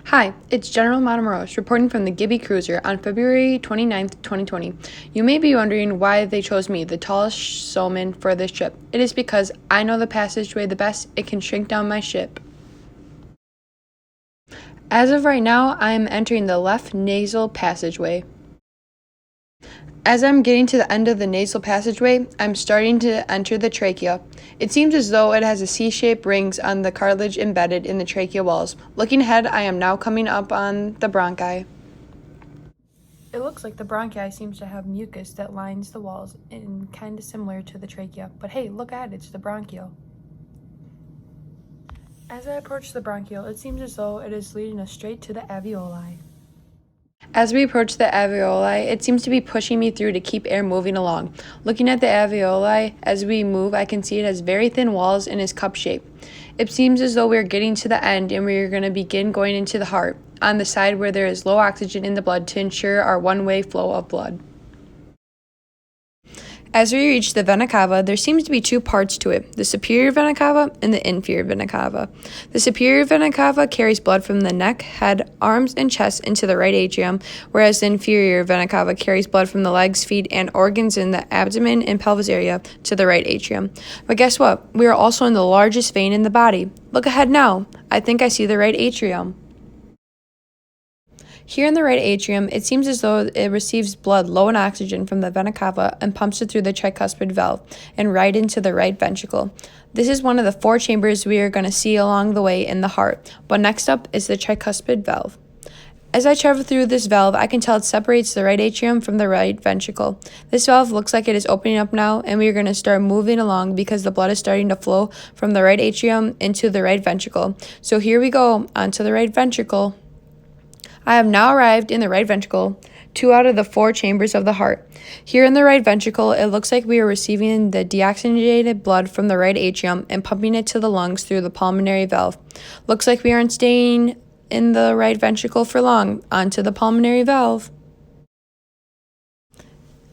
Hi, it's General Matamoros reporting from the Gibby Cruiser on February 29th, 2020. You may be wondering why they chose me, the tallest showman, for this trip. It is because I know the passageway the best. It can shrink down my ship. As of right now, I am entering the left nasal passageway. As I'm getting to the end of the nasal passageway, I'm starting to enter the trachea. It seems as though it has a C-shaped rings on the cartilage embedded in the trachea walls. Looking ahead, I am now coming up on the bronchi. It looks like the bronchi seems to have mucus that lines the walls and kind of similar to the trachea. But hey, look at it, it's the bronchiole. As I approach the bronchiole, it seems as though it is leading us straight to the alveoli. As we approach the alveoli, it seems to be pushing me through to keep air moving along. Looking at the alveoli, as we move, I can see it has very thin walls and is cup-shaped. It seems as though we are getting to the end and we are going to begin going into the heart, on the side where there is low oxygen in the blood to ensure our one-way flow of blood. As we reach the vena cava, there seems to be two parts to it, the superior vena cava and the inferior vena cava. The superior vena cava carries blood from the neck, head, arms, and chest into the right atrium, whereas the inferior vena cava carries blood from the legs, feet, and organs in the abdomen and pelvis area to the right atrium. But guess what? We are also in the largest vein in the body. Look ahead now. I think I see the right atrium. Here in the right atrium, it seems as though it receives blood low in oxygen from the vena cava and pumps it through the tricuspid valve and right into the right ventricle. This is one of the four chambers we are going to see along the way in the heart, but next up is the tricuspid valve. As I travel through this valve, I can tell it separates the right atrium from the right ventricle. This valve looks like it is opening up now, and we are going to start moving along because the blood is starting to flow from the right atrium into the right ventricle. So here we go, onto the right ventricle. I have now arrived in the right ventricle, 2 out of the 4 chambers of the heart. Here in the right ventricle, it looks like we are receiving the deoxygenated blood from the right atrium and pumping it to the lungs through the pulmonary valve. Looks like we aren't staying in the right ventricle for long. Onto the pulmonary valve.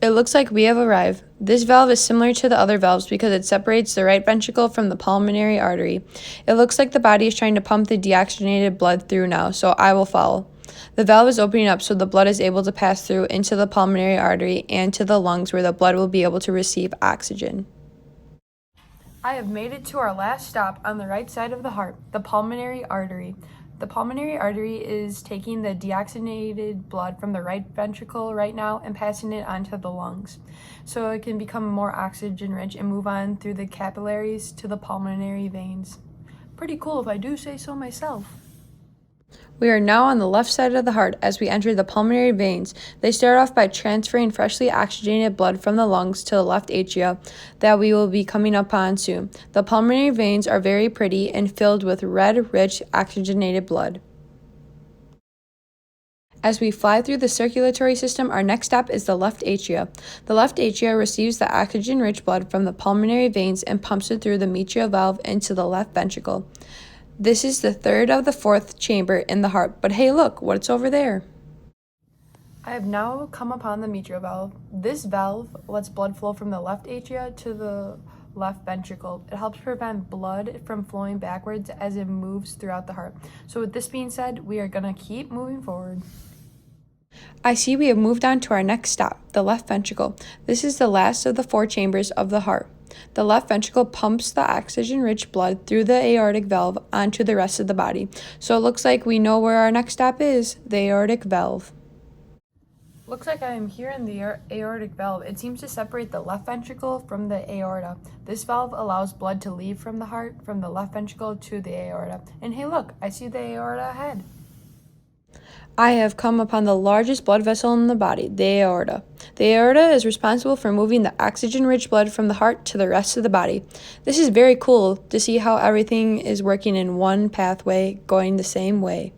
It looks like we have arrived. This valve is similar to the other valves because it separates the right ventricle from the pulmonary artery. It looks like the body is trying to pump the deoxygenated blood through now, so I will follow. The valve is opening up so the blood is able to pass through into the pulmonary artery and to the lungs where the blood will be able to receive oxygen. I have made it to our last stop on the right side of the heart, the pulmonary artery. The pulmonary artery is taking the deoxygenated blood from the right ventricle right now and passing it onto the lungs, so it can become more oxygen rich and move on through the capillaries to the pulmonary veins. Pretty cool if I do say so myself. We are now on the left side of the heart as we enter the pulmonary veins. They start off by transferring freshly oxygenated blood from the lungs to the left atria that we will be coming upon soon. The pulmonary veins are very pretty and filled with red, rich, oxygenated blood. As we fly through the circulatory system, our next stop is the left atria. The left atria receives the oxygen-rich blood from the pulmonary veins and pumps it through the mitral valve into the left ventricle. This is the third of the 4th chamber in the heart, but hey look, what's over there? I have now come upon the mitral valve. This valve lets blood flow from the left atria to the left ventricle. It helps prevent blood from flowing backwards as it moves throughout the heart. So with this being said, we are gonna keep moving forward. I see we have moved on to our next stop, the left ventricle. This is the last of the 4 chambers of the heart. The left ventricle pumps the oxygen-rich blood through the aortic valve onto the rest of the body. So it looks like we know where our next stop is, the aortic valve. Looks like I am here in the aortic valve. It seems to separate the left ventricle from the aorta. This valve allows blood to leave from the heart, from the left ventricle to the aorta. And hey look, I see the aorta ahead. I have come upon the largest blood vessel in the body, the aorta. The aorta is responsible for moving the oxygen-rich blood from the heart to the rest of the body. This is very cool to see how everything is working in one pathway, going the same way.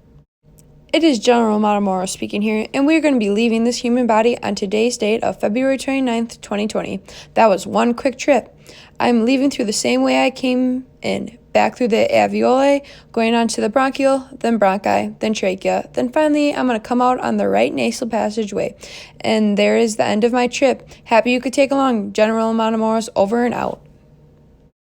It is General Matamoros speaking here, and we are going to be leaving this human body on today's date of February 29th, 2020. That was one quick trip. I'm leaving through the same way I came in, back through the alveoli, going on to the bronchiole, then bronchi, then trachea, then finally I'm going to come out on the right nasal passageway. And there is the end of my trip. Happy you could take along. General Matamoros over and out.